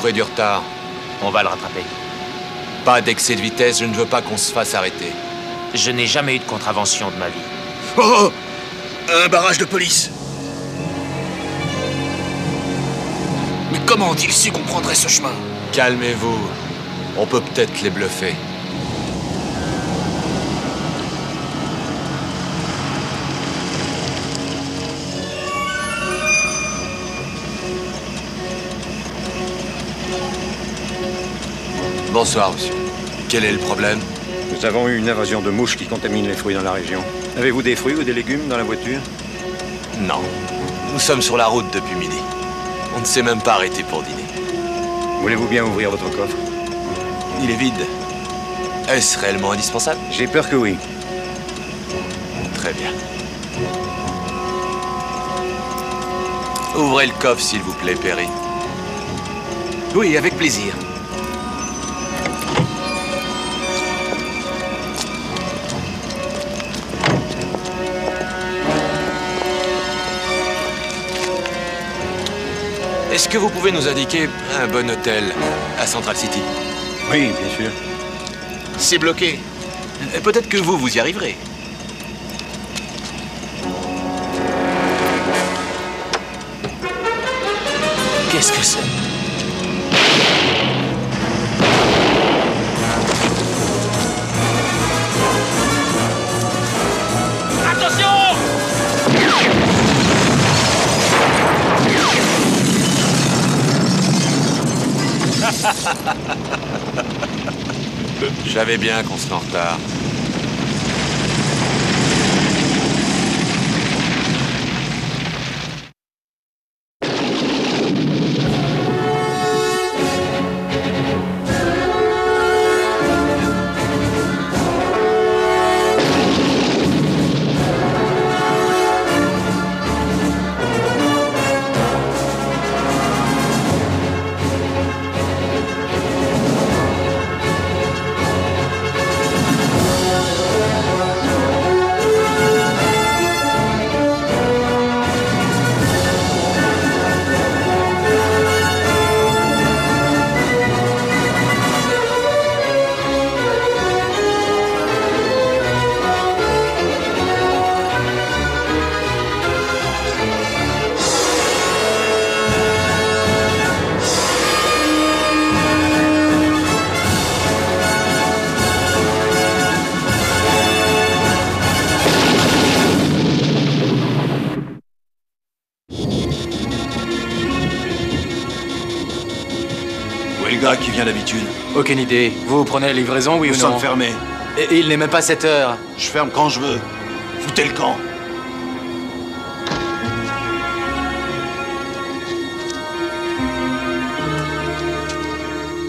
pris du retard. On va le rattraper. Pas d'excès de vitesse, je ne veux pas qu'on se fasse arrêter. Je n'ai jamais eu de contravention de ma vie. Oh! Un barrage de police. Mais comment ont-ils su qu'on prendrait ce chemin? Calmez-vous. On peut peut-être les bluffer. Bonsoir, monsieur. Quel est le problème? Nous avons eu une invasion de mouches qui contaminent les fruits dans la région. Avez-vous des fruits ou des légumes dans la voiture? Non. Nous sommes sur la route depuis midi. On ne s'est même pas arrêté pour dîner. Voulez-vous bien ouvrir votre coffre? Il est vide. Est-ce réellement indispensable? J'ai peur que oui. Très bien. Ouvrez le coffre, s'il vous plaît, Perry. Oui, avec plaisir. Est-ce que vous pouvez nous indiquer un bon hôtel à Central City? Oui, bien sûr. C'est bloqué. Peut-être que vous y arriverez. Qu'est-ce que c'est? Je savais bien qu'on serait en retard. Où est le gars qui vient d'habitude? Aucune idée. Vous prenez la livraison, oui Nous ou non? sommes fermés. Et il n'est même pas 7 heures. Je ferme quand je veux. Foutez le camp.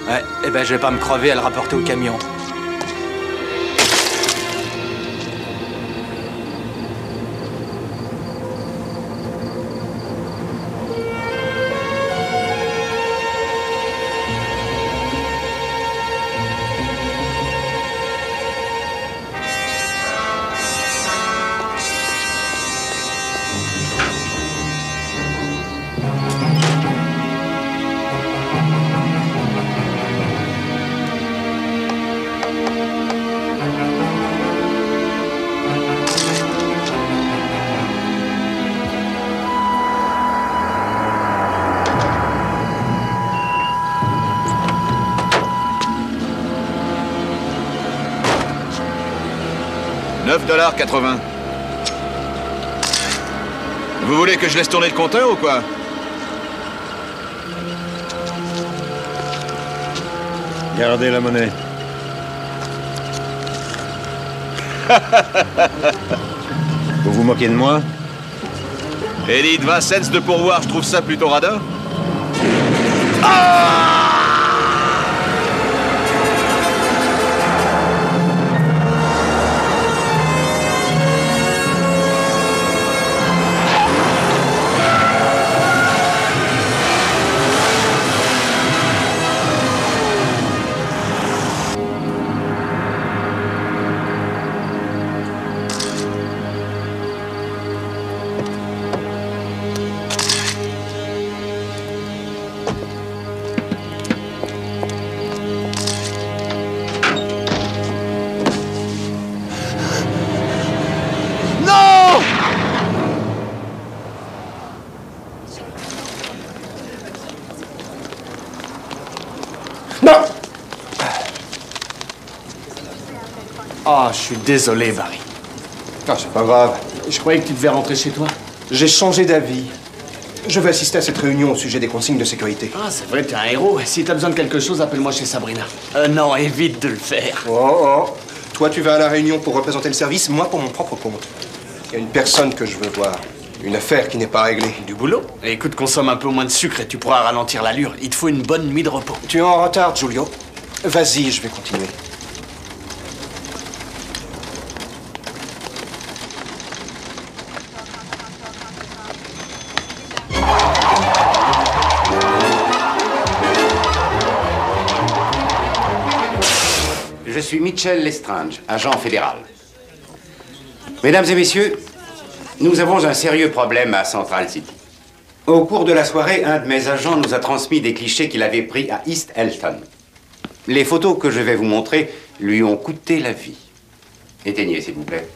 Ouais, eh ben je vais pas me crever à le rapporter au camion. $9,80. Vous voulez que je laisse tourner le compteur ou quoi? Gardez la monnaie. Vous vous moquez de moi? Élite, 20 cents de pourboire, je trouve ça plutôt radin. Oh, je suis désolé, Barry. Ah, c'est pas grave. Je croyais que tu devais rentrer chez toi. J'ai changé d'avis. Je vais assister à cette réunion au sujet des consignes de sécurité. Ah, c'est vrai, t'es un héros. Si t'as besoin de quelque chose, appelle-moi chez Sabrina. Non, évite de le faire. Oh. Toi, tu vas à la réunion pour représenter le service, moi pour mon propre compte. Il y a une personne que je veux voir. Une affaire qui n'est pas réglée. Du boulot. Et écoute, consomme un peu moins de sucre et tu pourras ralentir l'allure. Il te faut une bonne nuit de repos. Tu es en retard, Giulio. Vas-y, je vais continuer. Je suis Mitchell Lestrange, agent fédéral. Mesdames et messieurs, nous avons un sérieux problème à Central City. Au cours de la soirée, un de mes agents nous a transmis des clichés qu'il avait pris à East Elton. Les photos que je vais vous montrer lui ont coûté la vie. Éteignez, s'il vous plaît.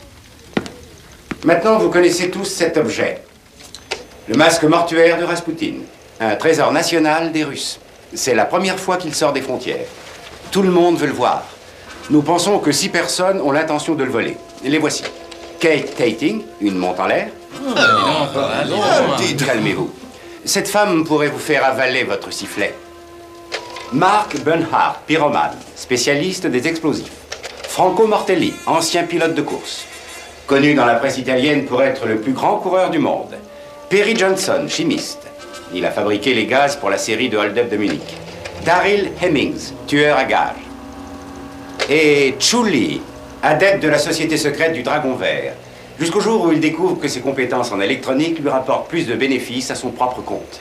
Maintenant, vous connaissez tous cet objet. Le masque mortuaire de Rasputin, un trésor national des Russes. C'est la première fois qu'il sort des frontières. Tout le monde veut le voir. Nous pensons que 6 personnes ont l'intention de le voler. Les voici. Kate Tating, une monte en l'air. Calmez-vous. Cette femme pourrait vous faire avaler votre sifflet. Mark Bernhardt, pyromane, spécialiste des explosifs. Franco Mortelli, ancien pilote de course. Connu dans la presse italienne pour être le plus grand coureur du monde. Perry Johnson, chimiste. Il a fabriqué les gaz pour la série de hold-up de Munich. Daryl Hemmings, tueur à gages. Et Chuli, adepte de la société secrète du Dragon Vert, jusqu'au jour où il découvre que ses compétences en électronique lui rapportent plus de bénéfices à son propre compte.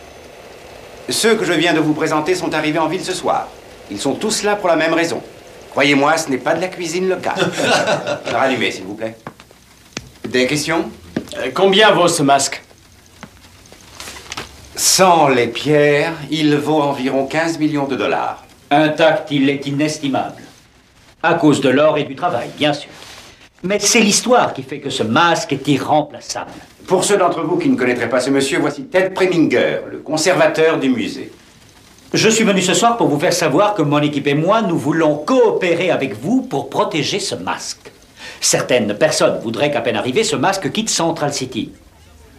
Ceux que je viens de vous présenter sont arrivés en ville ce soir. Ils sont tous là pour la même raison. Croyez-moi, ce n'est pas de la cuisine locale. Rallumez, s'il vous plaît. Des questions? Combien vaut ce masque? Sans les pierres, il vaut environ 15 millions de dollars. Intact, il est inestimable. À cause de l'or et du travail, bien sûr. Mais c'est l'histoire qui fait que ce masque est irremplaçable. Pour ceux d'entre vous qui ne connaîtraient pas ce monsieur, voici Ted Preminger, le conservateur du musée. Je suis venu ce soir pour vous faire savoir que mon équipe et moi, nous voulons coopérer avec vous pour protéger ce masque. Certaines personnes voudraient qu'à peine arrivé, ce masque quitte Central City.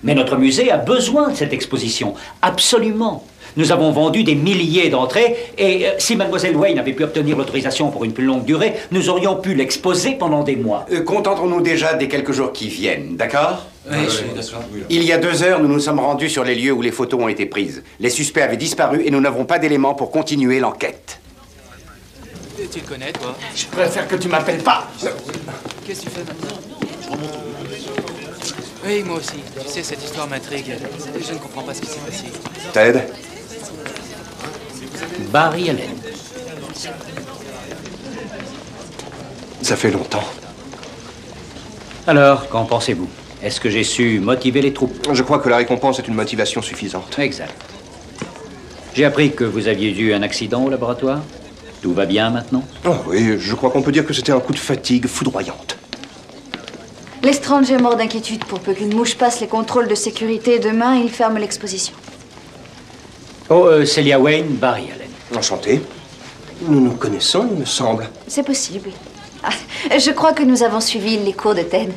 Mais notre musée a besoin de cette exposition, absolument. Nous avons vendu des milliers d'entrées et si Mademoiselle Wayne avait pu obtenir l'autorisation pour une plus longue durée, nous aurions pu l'exposer pendant des mois. Contentons-nous déjà des quelques jours qui viennent, d'accord? Oui, d'accord. Il y a 2 heures, nous nous sommes rendus sur les lieux où les photos ont été prises. Les suspects avaient disparu et nous n'avons pas d'éléments pour continuer l'enquête. Tu le connais, toi? Je préfère que tu m'appelles pas. Qu'est-ce que tu fais maintenant? Oui, moi aussi. Tu sais, cette histoire m'intrigue. Je ne comprends pas ce qui s'est passé. Ted? Barry Allen. Ça fait longtemps. Alors, qu'en pensez-vous? Est-ce que j'ai su motiver les troupes? Je crois que la récompense est une motivation suffisante. Exact. J'ai appris que vous aviez eu un accident au laboratoire. Tout va bien maintenant? Oh oui, je crois qu'on peut dire que c'était un coup de fatigue foudroyante. Lestrange est mort d'inquiétude. Pour peu qu'une mouche passe les contrôles de sécurité demain, il ferme l'exposition. Oh, Celia Wayne, Barry Allen. Enchanté. Nous nous connaissons, il me semble. C'est possible. Ah, je crois que nous avons suivi les cours de Ted.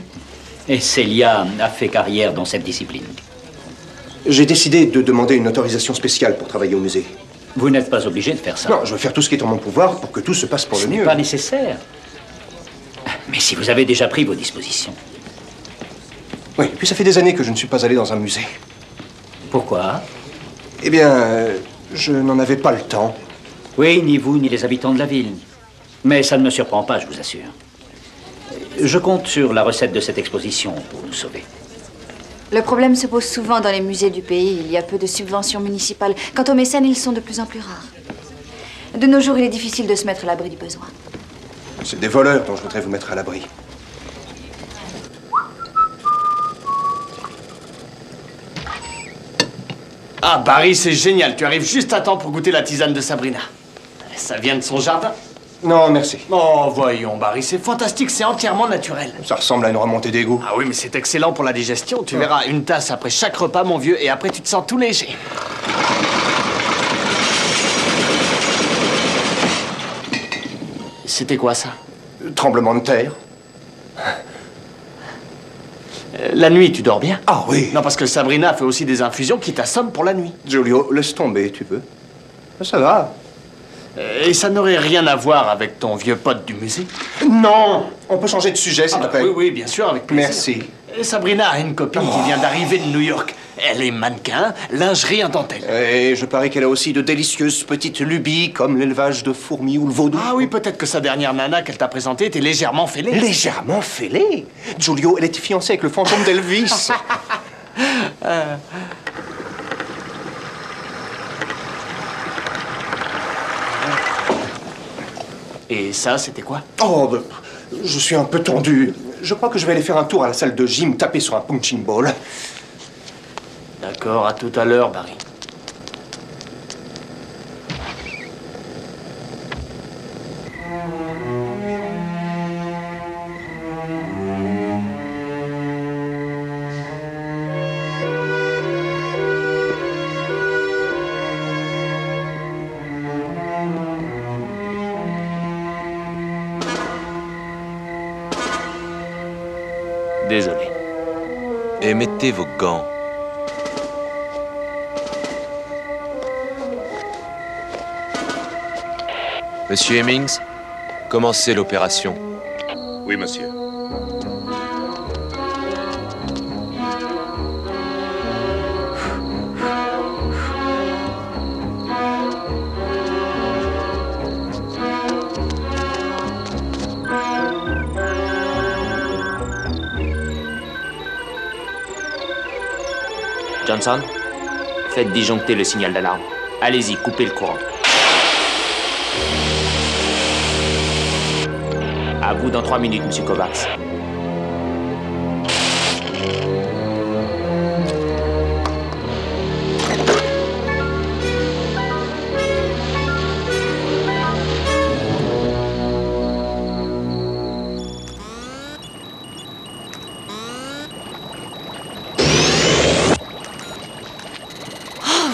Et Celia a fait carrière dans cette discipline. J'ai décidé de demander une autorisation spéciale pour travailler au musée. Vous n'êtes pas obligé de faire ça. Non, je veux faire tout ce qui est en mon pouvoir pour que tout se passe pour le mieux. Ce n'est pas nécessaire. Mais si vous avez déjà pris vos dispositions. Oui, et puis ça fait des années que je ne suis pas allé dans un musée. Pourquoi? Eh bien, je n'en avais pas le temps. Oui, ni vous, ni les habitants de la ville. Mais ça ne me surprend pas, je vous assure. Je compte sur la recette de cette exposition pour nous sauver. Le problème se pose souvent dans les musées du pays. Il y a peu de subventions municipales. Quant aux mécènes, ils sont de plus en plus rares. De nos jours, il est difficile de se mettre à l'abri du besoin. C'est des voleurs dont je voudrais vous mettre à l'abri. Ah, Barry, c'est génial. Tu arrives juste à temps pour goûter la tisane de Sabrina. Ça vient de son jardin. Non, merci. Oh, voyons, Barry, c'est fantastique, c'est entièrement naturel. Ça ressemble à une remontée d'égout. Ah oui, mais c'est excellent pour la digestion. Tu verras, une tasse après chaque repas, mon vieux, et après tu te sens tout léger. C'était quoi, ça? Tremblement de terre. La nuit, tu dors bien? Ah oui. Non, parce que Sabrina fait aussi des infusions qui t'assomment pour la nuit. Giulio, laisse tomber, tu veux. Ça va. Et ça n'aurait rien à voir avec ton vieux pote du musée? Non. On peut changer de sujet, s'il te plaît. Oui, oui, bien sûr, avec plaisir. Merci. Et Sabrina a une copine qui vient d'arriver de New York. Elle est mannequin, lingerie en dentelle. Et je parie qu'elle a aussi de délicieuses petites lubies, comme l'élevage de fourmis ou le vaudou. Ah oui, peut-être que sa dernière nana qu'elle t'a présentée était légèrement fêlée. Légèrement fêlée? Giulio, elle était fiancée avec le fantôme d'Elvis. Et ça, c'était quoi? Oh, bah, je suis un peu tendu. Je crois que je vais aller faire un tour à la salle de gym, taper sur un punching ball. D'accord, à tout à l'heure, Barry. Désolé. Et mettez vos gants. Monsieur Hemmings, commencez l'opération. Oui, monsieur. Johnson, faites disjoncter le signal d'alarme. Allez-y, coupez le courant. À vous dans 3 minutes, monsieur Kovacs.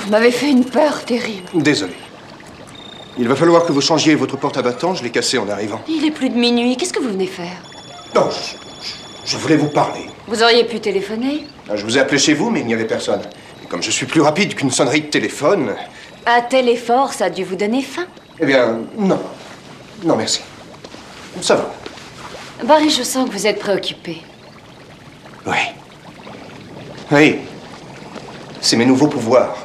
Vous m'avez fait une peur terrible. Désolé. Il va falloir que vous changiez votre porte à battant, je l'ai cassé en arrivant. Il est plus de minuit. Qu'est-ce que vous venez faire? Non, je voulais vous parler. Vous auriez pu téléphoner? Je vous ai appelé chez vous, mais il n'y avait personne. Et comme je suis plus rapide qu'une sonnerie de téléphone... Un tel effort, ça a dû vous donner faim. Eh bien, non. Non, merci. Ça va. Barry, je sens que vous êtes préoccupé. Oui. Oui. C'est mes nouveaux pouvoirs.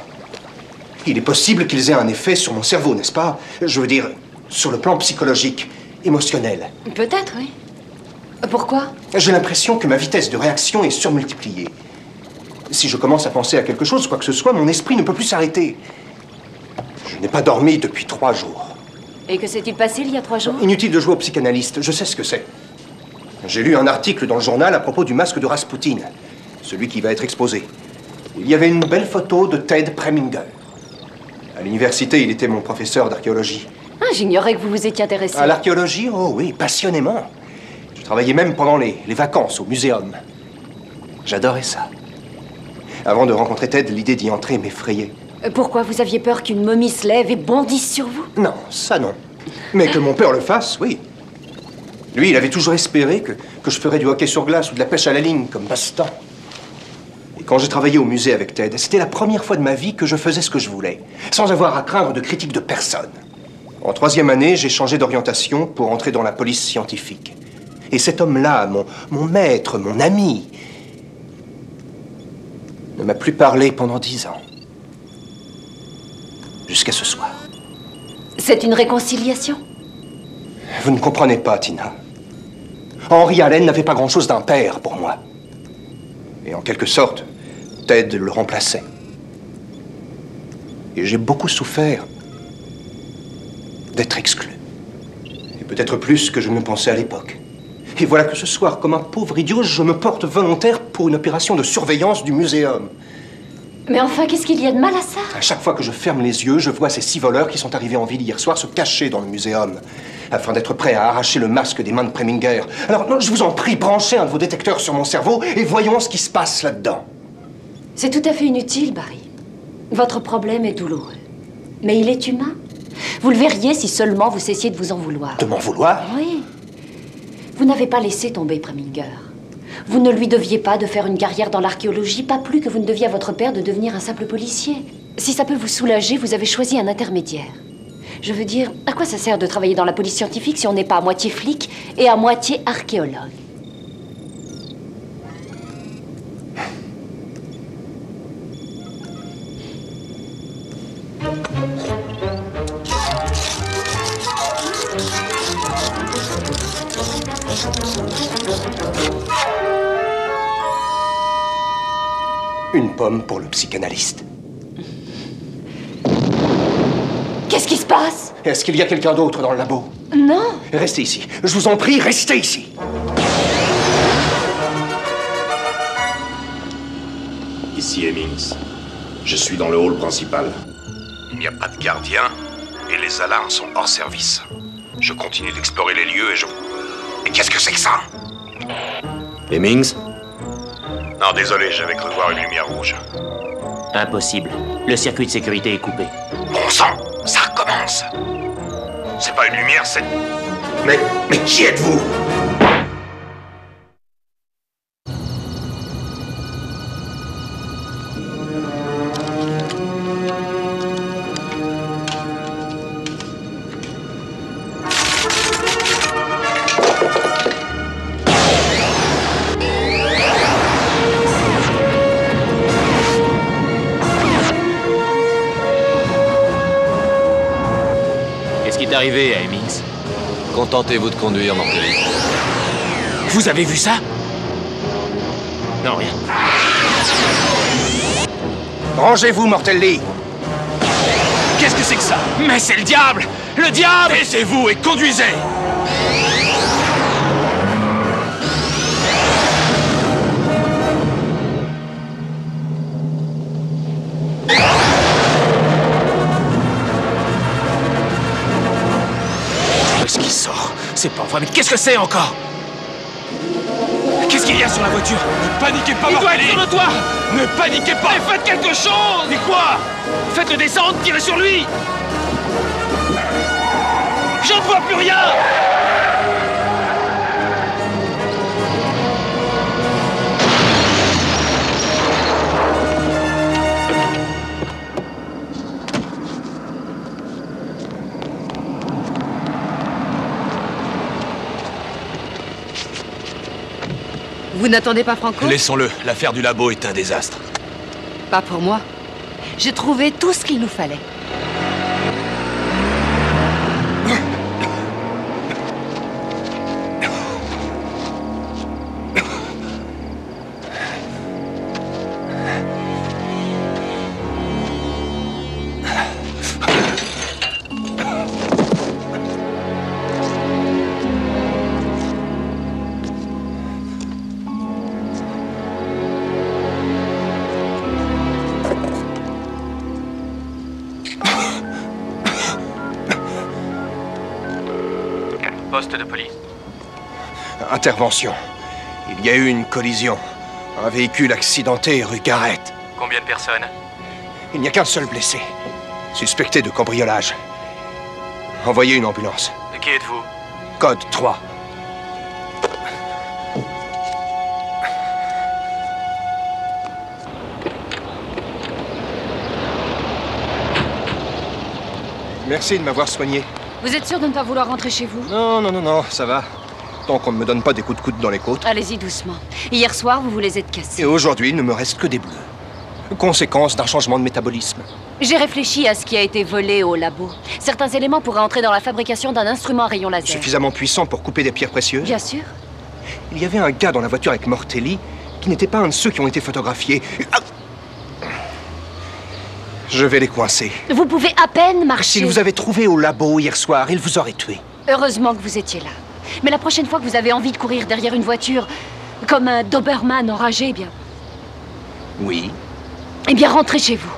Il est possible qu'ils aient un effet sur mon cerveau, n'est-ce pas? Je veux dire, sur le plan psychologique, émotionnel. Peut-être, oui. Pourquoi? J'ai l'impression que ma vitesse de réaction est surmultipliée. Si je commence à penser à quelque chose, quoi que ce soit, mon esprit ne peut plus s'arrêter. Je n'ai pas dormi depuis 3 jours. Et que s'est-il passé il y a 3 jours? Inutile de jouer au psychanalyste, je sais ce que c'est. J'ai lu un article dans le journal à propos du masque de Rasputin, celui qui va être exposé. Il y avait une belle photo de Ted Preminger. À l'université, il était mon professeur d'archéologie. Ah, j'ignorais que vous vous étiez intéressé. À l'archéologie? Oh oui, passionnément. Je travaillais même pendant les vacances au muséum. J'adorais ça. Avant de rencontrer Ted, l'idée d'y entrer m'effrayait. Pourquoi? Vous aviez peur qu'une momie se lève et bondisse sur vous? Non, ça non. Mais que mon père le fasse, oui. Lui, il avait toujours espéré que je ferais du hockey sur glace ou de la pêche à la ligne comme passe-temps. Et quand j'ai travaillé au musée avec Ted, c'était la première fois de ma vie que je faisais ce que je voulais, sans avoir à craindre de critiques de personne. En 3e année, j'ai changé d'orientation pour entrer dans la police scientifique. Et cet homme-là, mon maître, mon ami, ne m'a plus parlé pendant 10 ans. Jusqu'à ce soir. C'est une réconciliation? Vous ne comprenez pas, Tina. Henry Allen n'avait pas grand-chose d'un père pour moi. Et en quelque sorte, Ted le remplaçait. Et j'ai beaucoup souffert d'être exclu. Et peut-être plus que je ne pensais à l'époque. Et voilà que ce soir, comme un pauvre idiot, je me porte volontaire pour une opération de surveillance du muséum. Mais enfin, qu'est-ce qu'il y a de mal à ça? À chaque fois que je ferme les yeux, je vois ces 6 voleurs qui sont arrivés en ville hier soir se cacher dans le muséum, afin d'être prêts à arracher le masque des mains de Preminger. Alors, non, je vous en prie, branchez un de vos détecteurs sur mon cerveau et voyons ce qui se passe là-dedans. C'est tout à fait inutile, Barry. Votre problème est douloureux. Mais il est humain. Vous le verriez si seulement vous cessiez de vous en vouloir. De m'en vouloir? Oui. Vous n'avez pas laissé tomber Preminger. Vous ne lui deviez pas de faire une carrière dans l'archéologie, pas plus que vous ne deviez à votre père de devenir un simple policier. Si ça peut vous soulager, vous avez choisi un intermédiaire. Je veux dire, à quoi ça sert de travailler dans la police scientifique si on n'est pas à moitié flic et à moitié archéologue? Une pomme pour le psychanalyste. Qu'est-ce qui se passe? Est-ce qu'il y a quelqu'un d'autre dans le labo? Non. Restez ici. Je vous en prie, restez ici. Ici Hemmings. Je suis dans le hall principal. Il n'y a pas de gardien et les alarmes sont hors service. Je continue d'explorer les lieux et je... Mais qu'est-ce que c'est que ça? Hemmings? Non, désolé, j'avais cru voir une lumière rouge. Impossible. Le circuit de sécurité est coupé. Bon sang, ça recommence. C'est pas une lumière, c'est... Mais qui êtes-vous? Arrivé à Hemmings. Contentez-vous de conduire, Mortelli. Vous avez vu ça? Non, rien. Rangez-vous, Mortelli. Qu'est-ce que c'est que ça? Mais c'est le diable! Le diable! Taisez-vous et conduisez! Ce qui sort, c'est pas vrai, mais qu'est-ce que c'est encore? Qu'est-ce qu'il y a sur la voiture? Ne paniquez pas, il doit être sur le toit! Ne paniquez pas! Mais faites quelque chose! Mais quoi? Faites-le descendre, tirez sur lui! Je ne vois plus rien! Vous n'attendez pas Franco? Laissons-le. L'affaire du labo est un désastre. Pas pour moi. J'ai trouvé tout ce qu'il nous fallait. Poste de police. Intervention. Il y a eu une collision. Un véhicule accidenté rue Garrett. Combien de personnes? Il n'y a qu'un seul blessé. Suspecté de cambriolage. Envoyez une ambulance. Qui êtes-vous? Code 3. Merci de m'avoir soigné. Vous êtes sûr de ne pas vouloir rentrer chez vous? Non, ça va. Tant qu'on ne me donne pas des coups de coude dans les côtes. Allez-y doucement. Hier soir, vous vous les êtes cassés. Et aujourd'hui, il ne me reste que des bleus. Conséquence d'un changement de métabolisme. J'ai réfléchi à ce qui a été volé au labo. Certains éléments pourraient entrer dans la fabrication d'un instrument à rayon laser. Suffisamment puissant pour couper des pierres précieuses? Bien sûr. Il y avait un gars dans la voiture avec Mortelli qui n'était pas un de ceux qui ont été photographiés. Ah! Je vais les coincer. Vous pouvez à peine marcher. S'ils vous avaient trouvé au labo hier soir, ils vous auraient tué. Heureusement que vous étiez là. Mais la prochaine fois que vous avez envie de courir derrière une voiture, comme un Doberman enragé, eh bien... Oui. Eh bien, rentrez chez vous.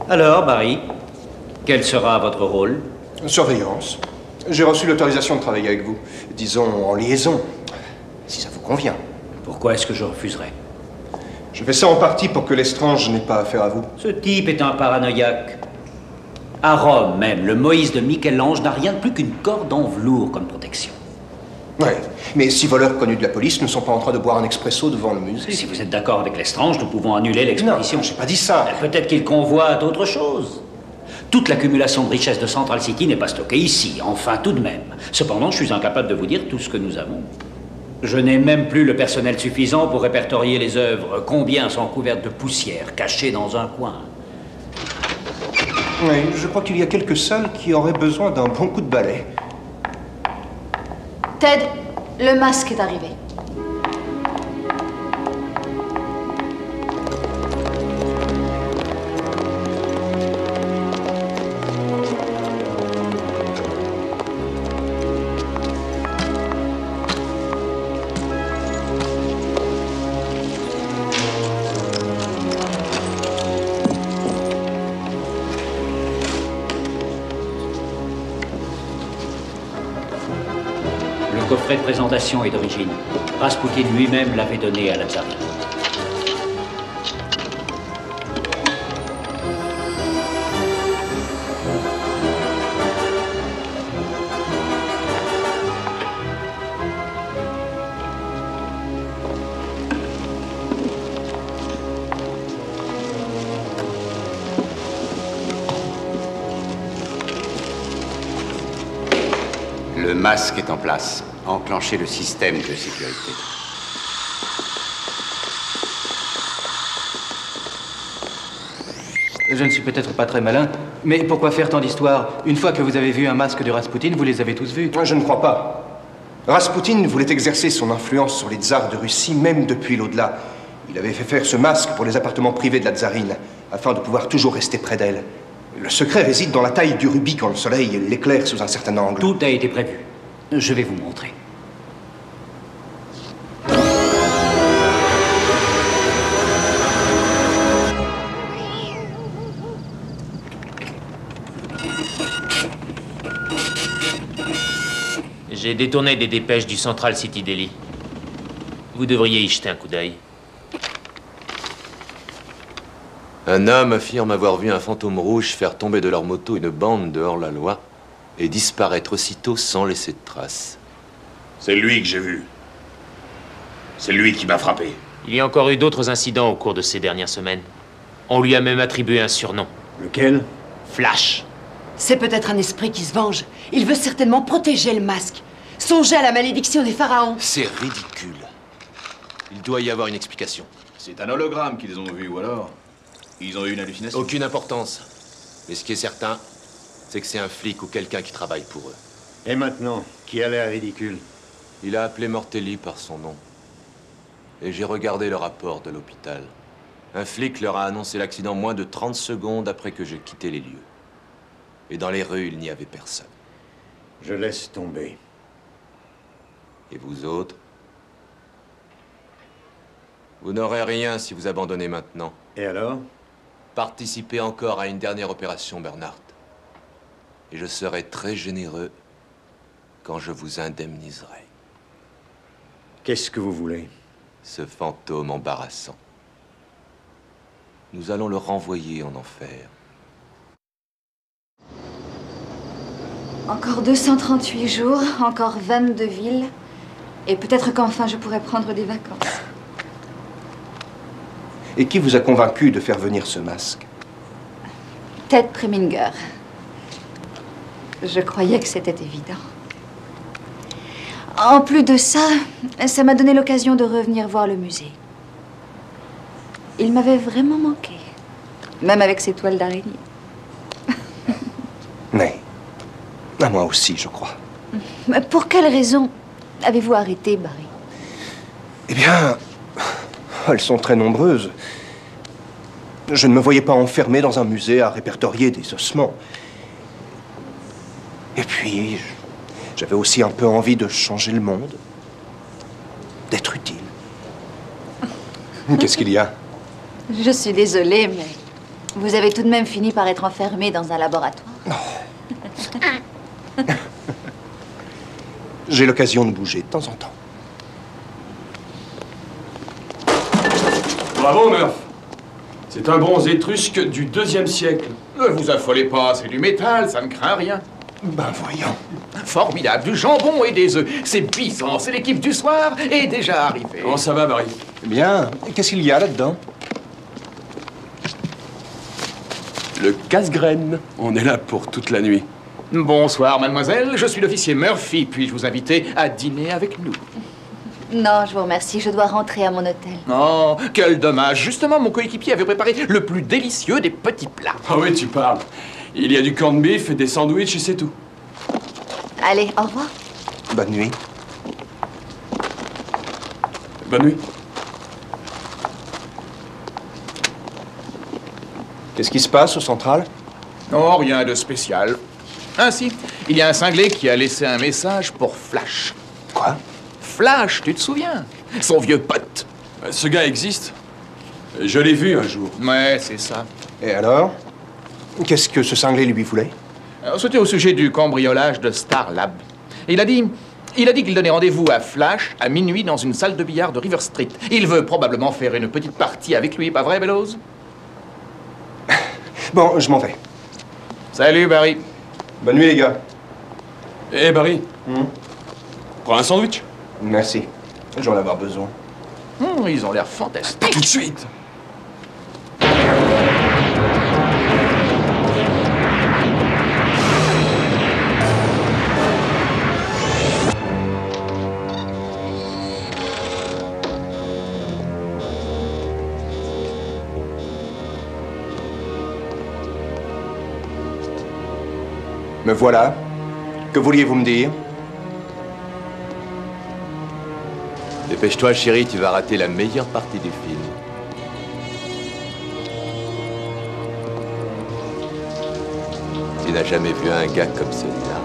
Alors, Barry, quel sera votre rôle? Surveillance. J'ai reçu l'autorisation de travailler avec vous. Disons, en liaison. Si ça vous convient. Pourquoi est-ce que je refuserais? Je fais ça en partie pour que Lestrange n'ait pas affaire à vous. Ce type est un paranoïaque. À Rome même, le Moïse de Michel-Ange n'a rien de plus qu'une corde en velours comme protection. Ouais, mais 6 voleurs connus de la police ne sont pas en train de boire un expresso devant le musée. Si vous êtes d'accord avec Lestrange, nous pouvons annuler l'expédition. Non, j'ai pas dit ça. Peut-être qu'il convoite autre chose. Toute l'accumulation de richesses de Central City n'est pas stockée ici, enfin tout de même. Cependant, je suis incapable de vous dire tout ce que nous avons. Je n'ai même plus le personnel suffisant pour répertorier les œuvres. Combien sont couvertes de poussière, cachées dans un coin? Oui, je crois qu'il y a quelques salles qui auraient besoin d'un bon coup de balai. Ted, le masque est arrivé. Le coffret de présentation est d'origine. Rasputin lui-même l'avait donné à la tsarine. Le masque est en place. Enclenchez le système de sécurité. Je ne suis peut-être pas très malin, mais pourquoi faire tant d'histoires? Une fois que vous avez vu un masque de Rasputin, vous les avez tous vus. Je ne crois pas. Rasputin voulait exercer son influence sur les tsars de Russie, même depuis l'au-delà. Il avait fait faire ce masque pour les appartements privés de la tsarine, afin de pouvoir toujours rester près d'elle. Le secret réside dans la taille du rubis quand le soleil l'éclaire sous un certain angle. Tout a été prévu. Je vais vous montrer. J'ai détourné des dépêches du Central City Daily. Vous devriez y jeter un coup d'œil. Un homme affirme avoir vu un fantôme rouge faire tomber de leur moto une bande de hors-la-loi et disparaître aussitôt sans laisser de traces. C'est lui que j'ai vu. C'est lui qui m'a frappé. Il y a encore eu d'autres incidents au cours de ces dernières semaines. On lui a même attribué un surnom. Lequel? Flash. C'est peut-être un esprit qui se venge. Il veut certainement protéger le masque. Songez à la malédiction des pharaons. C'est ridicule. Il doit y avoir une explication. C'est un hologramme qu'ils ont vu, ou alors ils ont eu une hallucination. Aucune importance. Mais ce qui est certain, c'est que c'est un flic ou quelqu'un qui travaille pour eux. Et maintenant, qui a l'air ridicule? Il a appelé Mortelli par son nom. Et j'ai regardé le rapport de l'hôpital. Un flic leur a annoncé l'accident moins de 30 secondes après que j'ai quitté les lieux. Et dans les rues, il n'y avait personne. Je laisse tomber. Et vous autres? Vous n'aurez rien si vous abandonnez maintenant. Et alors? Participez encore à une dernière opération, Bernhardt. Et je serai très généreux quand je vous indemniserai. Qu'est-ce que vous voulez? Ce fantôme embarrassant. Nous allons le renvoyer en enfer. Encore 238 jours, encore 22 villes. Et peut-être qu'enfin je pourrai prendre des vacances. Et qui vous a convaincu de faire venir ce masque? Ted Preminger. Je croyais que c'était évident. En plus de ça, ça m'a donné l'occasion de revenir voir le musée. Il m'avait vraiment manqué. Même avec ses toiles d'araignée. Mais, à moi aussi, je crois. Mais pour quelle raison avez-vous arrêté, Barry? Eh bien, elles sont très nombreuses. Je ne me voyais pas enfermé dans un musée à répertorier des ossements. Et puis, j'avais aussi un peu envie de changer le monde, d'être utile. Qu'est-ce qu'il y a? Je suis désolée, mais vous avez tout de même fini par être enfermé dans un laboratoire. J'ai l'occasion de bouger de temps en temps. Bravo, Murph. C'est un bronze étrusque du 2e siècle. Ne vous affolez pas, c'est du métal, ça ne craint rien. Ben voyons. Formidable, du jambon et des œufs. C'est puissant, c'est l'équipe du soir est déjà arrivée. Comment ça va, Barry? Bien. Qu'est-ce qu'il y a là-dedans? Le casse-graine. On est là pour toute la nuit. Bonsoir, mademoiselle. Je suis l'officier Murphy. Puis-je vous inviter à dîner avec nous? Non, je vous remercie. Je dois rentrer à mon hôtel. Oh, quel dommage. Justement, mon coéquipier avait préparé le plus délicieux des petits plats. Ah oui, tu parles. Il y a du corned beef et des sandwichs et c'est tout. Allez, au revoir. Bonne nuit. Bonne nuit. Qu'est-ce qui se passe au central? Non, rien de spécial. Ainsi, il y a un cinglé qui a laissé un message pour Flash. Quoi? Flash, tu te souviens? Son vieux pote. Ce gars existe. Je l'ai vu un jour. Ouais, c'est ça. Et alors? Qu'est-ce que ce cinglé lui voulait? C'était au sujet du cambriolage de Star Lab. Il a dit qu'il donnait rendez-vous à Flash à minuit dans une salle de billard de River Street. Il veut probablement faire une petite partie avec lui, pas vrai, Bellows? Bon, je m'en vais. Salut, Barry. Bonne nuit, les gars. Eh, Barry. Prends un sandwich. Merci. J'en ai avoir besoin. Ils ont l'air fantastiques. Pas tout de suite. Me voilà. Que vouliez-vous me dire? Dépêche-toi, chérie, tu vas rater la meilleure partie du film. Tu n'as jamais vu un gars comme celui-là.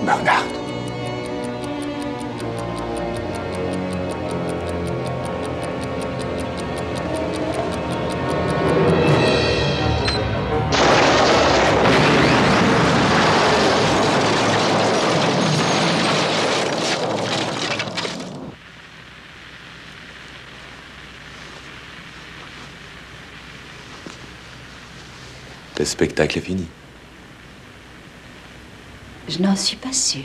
Bernard. Le spectacle est fini. Je n'en suis pas sûre.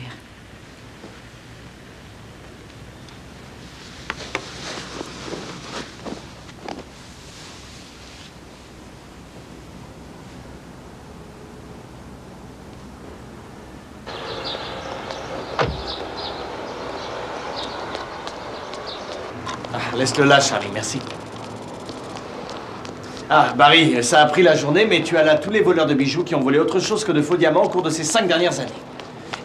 Laisse-le là, Charlie, merci. Ah, Barry, ça a pris la journée, mais tu as là tous les voleurs de bijoux qui ont volé autre chose que de faux diamants au cours de ces 5 dernières années.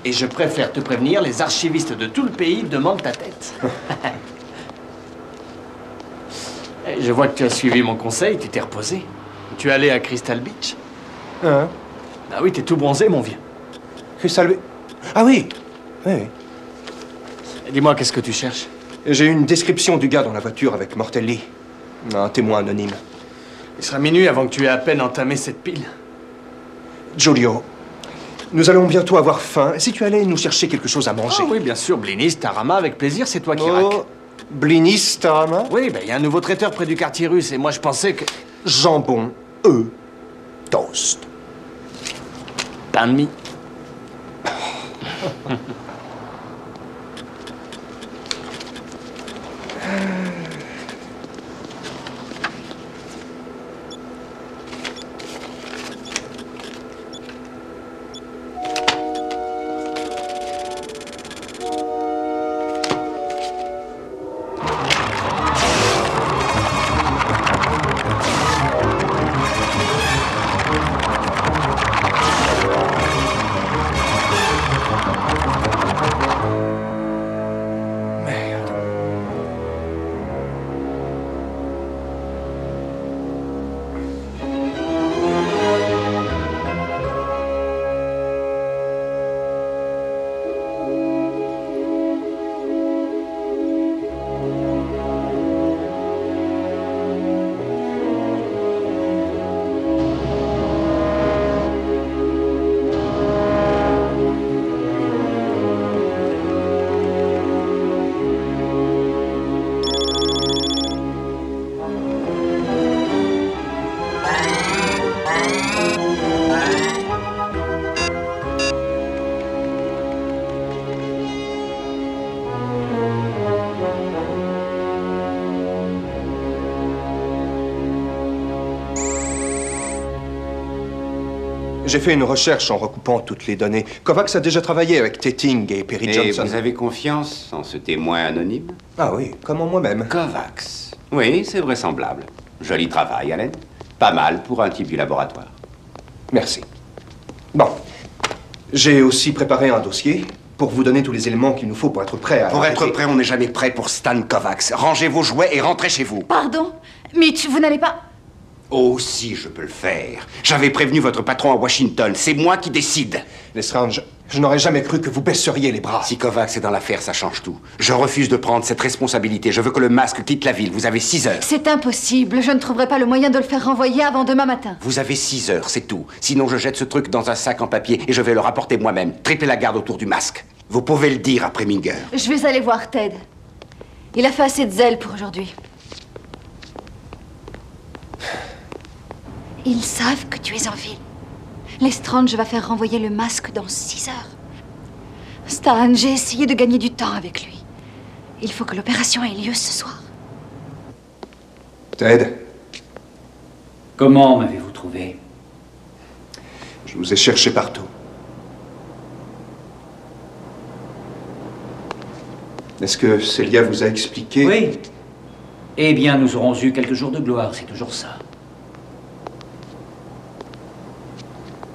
Et je préfère te prévenir, les archivistes de tout le pays demandent ta tête. Je vois que tu as suivi mon conseil, tu t'es reposé. Tu es allé à Crystal Beach. Hein? Ah oui, t'es tout bronzé, mon vieux. Crystal Beach? Ah oui. Oui. Dis-moi, qu'est-ce que tu cherches? J'ai une description du gars dans la voiture avec Mortelli. Un témoin anonyme. Il sera minuit avant que tu aies à peine entamé cette pile. Giulio, nous allons bientôt avoir faim. Si tu allais nous chercher quelque chose à manger. Ah oui, bien sûr, Blinis, Tarama, avec plaisir, c'est toi qui raques. Blinis, Tarama? Oui, ben il y a un nouveau traiteur près du quartier russe et moi je pensais que... Jambon, toast. Pain de mie. j'ai fait une recherche en recoupant toutes les données. Kovacs a déjà travaillé avec Tetting et Perry Johnson. Et vous avez confiance en ce témoin anonyme? Ah oui, comme en moi-même. Kovacs. Oui, c'est vraisemblable. Joli travail, Allen. Pas mal pour un type du laboratoire. Merci. Bon. J'ai aussi préparé un dossier pour vous donner tous les éléments qu'il nous faut pour être prêt à... Pour être prêt, on n'est jamais prêt pour Stan Kovacs. Rangez vos jouets et rentrez chez vous. Pardon? Mitch, vous n'allez pas... Oh, si, je peux le faire. J'avais prévenu votre patron à Washington. C'est moi qui décide. Lestrange, je n'aurais jamais cru que vous baisseriez les bras. Si Kovacs est dans l'affaire, ça change tout. Je refuse de prendre cette responsabilité. Je veux que le masque quitte la ville. Vous avez 6 heures. C'est impossible. Je ne trouverai pas le moyen de le faire renvoyer avant demain matin. Vous avez 6 heures, c'est tout. Sinon, je jette ce truc dans un sac en papier et je vais le rapporter moi-même. Tripler la garde autour du masque. Vous pouvez le dire à Preminger. Je vais aller voir Ted. Il a fait assez de zèle pour aujourd'hui. Ils savent que tu es en ville. Lestrange va faire renvoyer le masque dans 6 heures. Stan, j'ai essayé de gagner du temps avec lui. Il faut que l'opération ait lieu ce soir. Ted. Comment m'avez-vous trouvé? Je vous ai cherché partout. Est-ce que Celia vous a expliqué? Oui. Eh bien, nous aurons eu quelques jours de gloire, c'est toujours ça.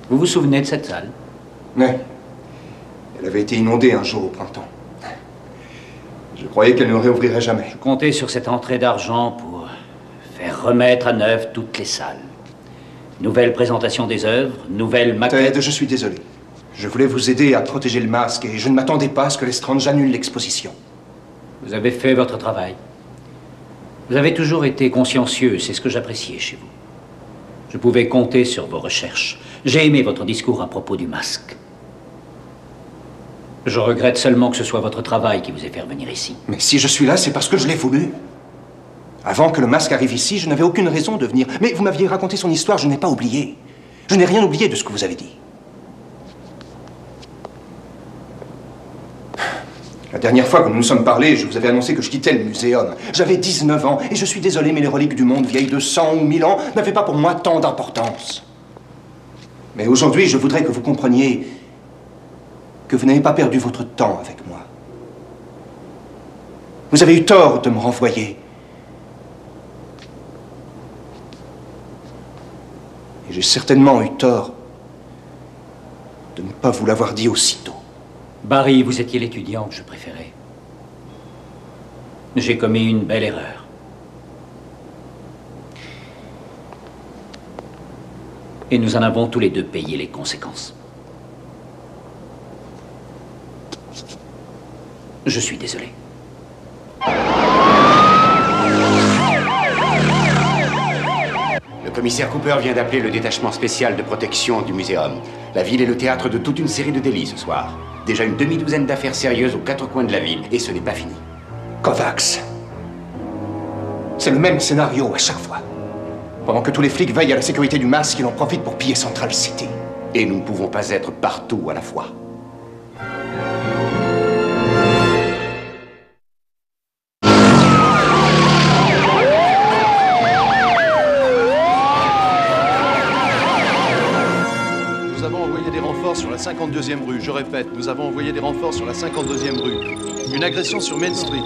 Vous vous souvenez de cette salle? Oui. Elle avait été inondée un jour au printemps. Je croyais qu'elle ne réouvrirait jamais. Je comptais sur cette entrée d'argent pour faire remettre à neuf toutes les salles. Nouvelle présentation des œuvres, nouvelle maquette... Ted, je suis désolé. Je voulais vous aider à protéger le masque et je ne m'attendais pas à ce que Lestrange annule l'exposition. Vous avez fait votre travail. Vous avez toujours été consciencieux, c'est ce que j'appréciais chez vous. Je pouvais compter sur vos recherches. J'ai aimé votre discours à propos du masque. Je regrette seulement que ce soit votre travail qui vous ait fait revenir ici. Mais si je suis là, c'est parce que je l'ai voulu. Avant que le masque arrive ici, je n'avais aucune raison de venir. Mais vous m'aviez raconté son histoire, je n'ai pas oublié. Je n'ai rien oublié de ce que vous avez dit. La dernière fois que nous nous sommes parlé, je vous avais annoncé que je quittais le muséum. J'avais 19 ans, et je suis désolé, mais les reliques du monde vieilles de 100 ou 1000 ans n'avaient pas pour moi tant d'importance. Mais aujourd'hui, je voudrais que vous compreniez que vous n'avez pas perdu votre temps avec moi. Vous avez eu tort de me renvoyer. Et j'ai certainement eu tort de ne pas vous l'avoir dit aussitôt. Barry, vous étiez l'étudiant que je préférais. J'ai commis une belle erreur. Et nous en avons tous les deux payé les conséquences. Je suis désolé. Le commissaire Cooper vient d'appeler le détachement spécial de protection du muséum. La ville est le théâtre de toute une série de délits ce soir. Déjà une demi-douzaine d'affaires sérieuses aux 4 coins de la ville, et ce n'est pas fini. Kovacs. C'est le même scénario à chaque fois. Pendant que tous les flics veillent à la sécurité du masque, il en profite pour piller Central City. Et nous ne pouvons pas être partout à la fois. Nous avons envoyé des renforts sur la 52e rue. Je répète, nous avons envoyé des renforts sur la 52e rue. Une agression sur Main Street.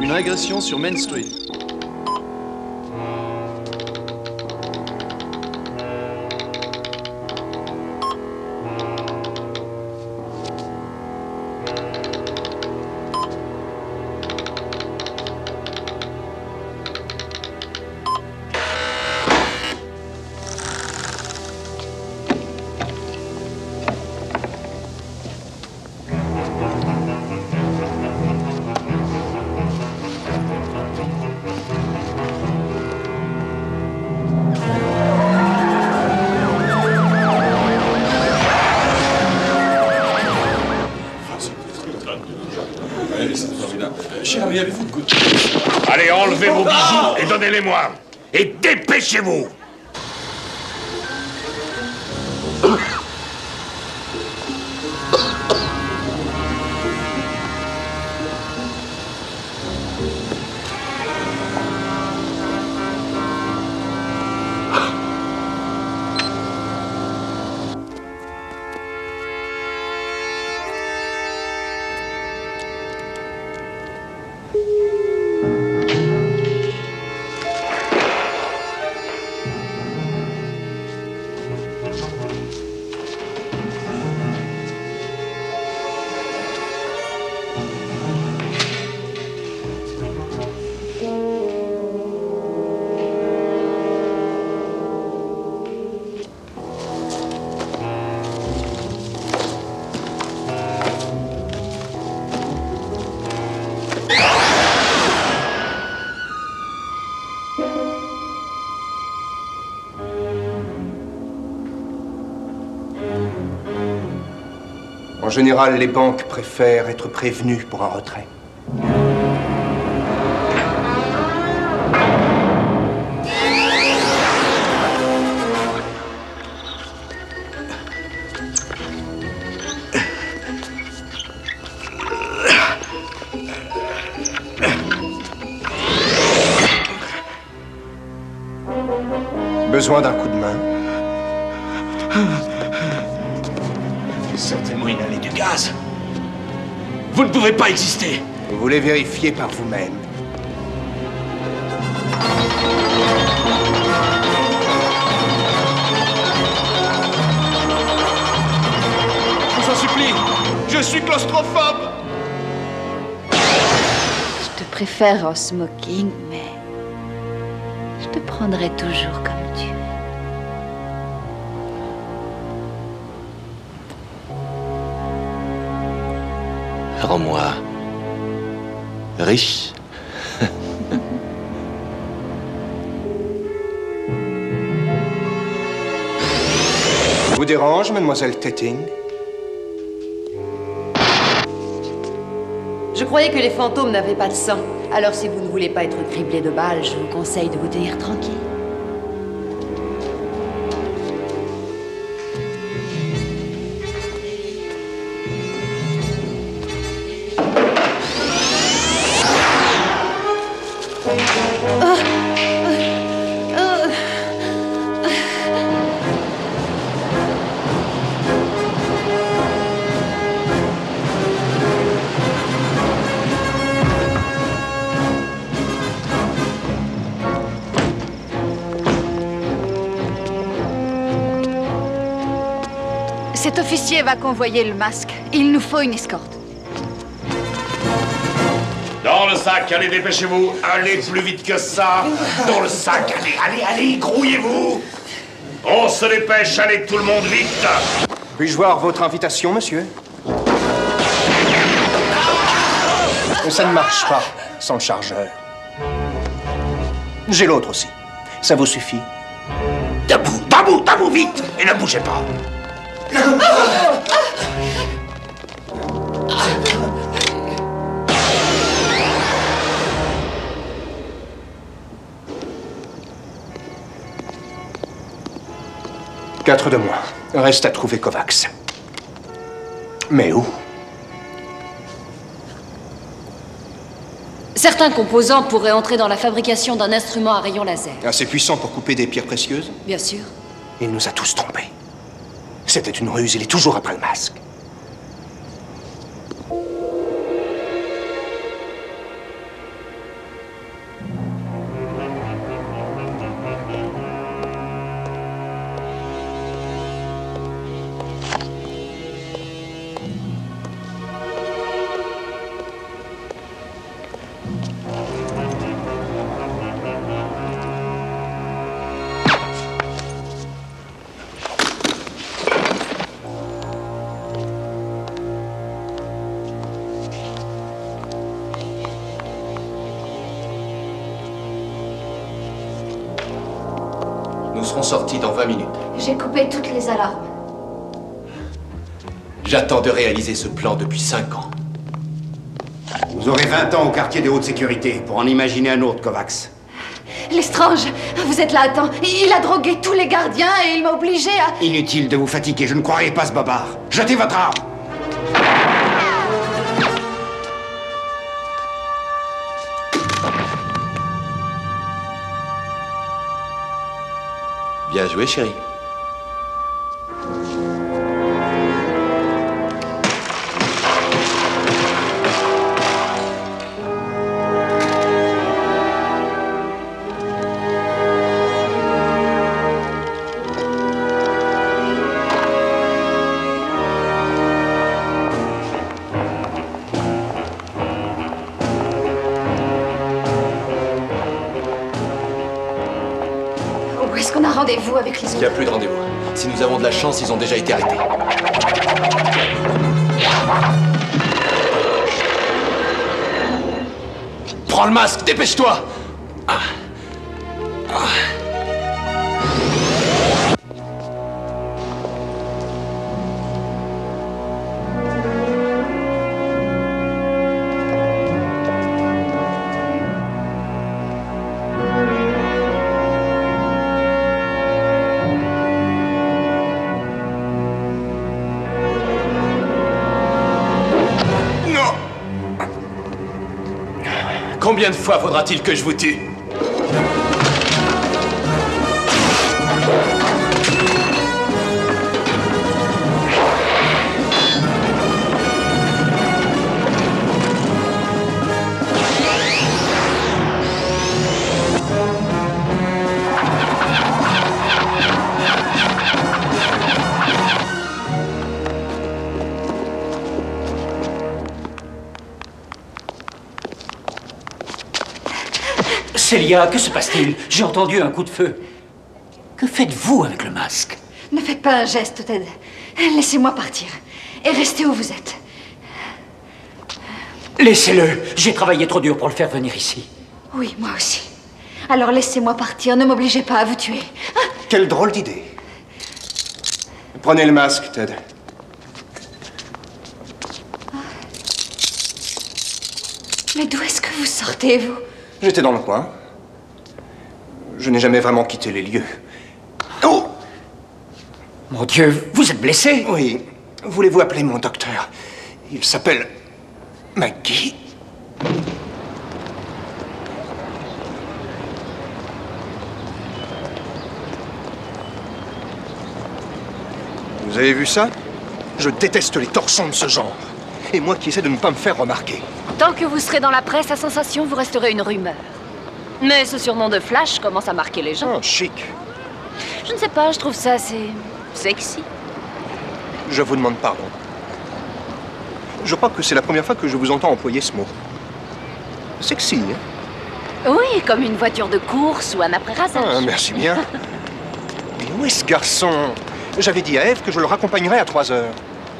Une agression sur Main Street. Chérie, avez-vous goûté? Allez, enlevez vos bijoux et donnez-les-moi. Et dépêchez-vous. En général, les banques préfèrent être prévenues pour un retrait. Besoin d'un coup de main? Certainement inhaler du gaz. Vous ne pouvez pas exister. Vous voulez vérifier par vous-même. Je vous en supplie, je suis claustrophobe. Je te préfère en smoking, mais je te prendrai toujours comme tu es. Rends-moi riche. Vous dérange, mademoiselle Tetting? Je croyais que les fantômes n'avaient pas de sang. Alors si vous ne voulez pas être criblé de balles, je vous conseille de vous tenir tranquille. Cet officier va convoyer le masque. Il nous faut une escorte. Dans le sac, allez, dépêchez-vous. Allez plus vite que ça. Dans le sac, allez, grouillez-vous. On se dépêche, allez tout le monde vite. Puis-je voir votre invitation, monsieur? Ça ne marche pas sans le chargeur. J'ai l'autre aussi. Ça vous suffit? Debout, vite. Et ne bougez pas. Quatre de moins. Reste à trouver Kovacs. Mais où? Certains composants pourraient entrer dans la fabrication d'un instrument à rayon laser. Assez puissant pour couper des pierres précieuses? Bien sûr. Il nous a tous trompés. C'était une ruse, il est toujours après le masque. Nous serons sortis dans 20 minutes. J'ai coupé toutes les alarmes. J'attends de réaliser ce plan depuis 5 ans. Vous aurez 20 ans au quartier de haute sécurité pour en imaginer un autre, Kovacs. Lestrange, vous êtes là à temps. Il a drogué tous les gardiens et il m'a obligé à... Inutile de vous fatiguer, je ne croirais pas ce bobard. Jetez votre arme. Bien joué, chérie. Où est-ce qu'on a rendez-vous avec les Il n'y a plus de rendez-vous. Si nous avons de la chance, ils ont déjà été arrêtés. Prends le masque, dépêche-toi! Combien de fois faudra-t-il que je vous tue? Célia, que se passe-t-il? J'ai entendu un coup de feu. Que faites-vous avec le masque? Ne faites pas un geste, Ted. Laissez-moi partir. Et restez où vous êtes. Laissez-le. J'ai travaillé trop dur pour le faire venir ici. Oui, moi aussi. Alors laissez-moi partir. Ne m'obligez pas à vous tuer. Ah! Quelle drôle d'idée. Prenez le masque, Ted. Mais d'où est-ce que vous sortez, vous? J'étais dans le coin. Je n'ai jamais vraiment quitté les lieux. Oh! Mon Dieu, vous êtes blessé? Oui. Voulez-vous appeler mon docteur? Il s'appelle McGee. Vous avez vu ça? Je déteste les torchons de ce genre. Et moi qui essaie de ne pas me faire remarquer. Tant que vous serez dans la presse à sensation, vous resterez une rumeur. Mais ce surnom de Flash commence à marquer les gens. Oh, chic. Je ne sais pas, je trouve ça assez sexy. Je vous demande pardon. Je crois que c'est la première fois que je vous entends employer ce mot. Sexy, hein? Oui, comme une voiture de course ou un après-rasage. Ah, merci bien. Mais où est ce garçon? J'avais dit à Eve que je le raccompagnerais à 3 heures.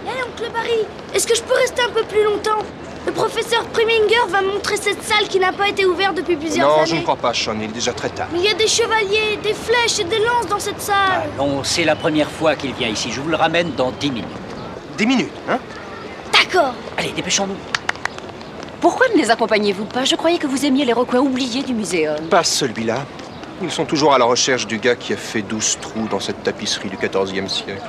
Hé, oncle Barry, est-ce que je peux rester un peu plus longtemps? Le professeur Preminger va me montrer cette salle qui n'a pas été ouverte depuis plusieurs années. Non, je ne crois pas, Sean. Il est déjà très tard. Mais il y a des chevaliers, des flèches et des lances dans cette salle. Non, c'est la première fois qu'il vient ici. Je vous le ramène dans 10 minutes. 10 minutes, hein? D'accord. Allez, dépêchons-nous. Pourquoi ne les accompagnez-vous pas? Je croyais que vous aimiez les recoins oubliés du muséum. Pas celui-là. Ils sont toujours à la recherche du gars qui a fait 12 trous dans cette tapisserie du XIVe siècle.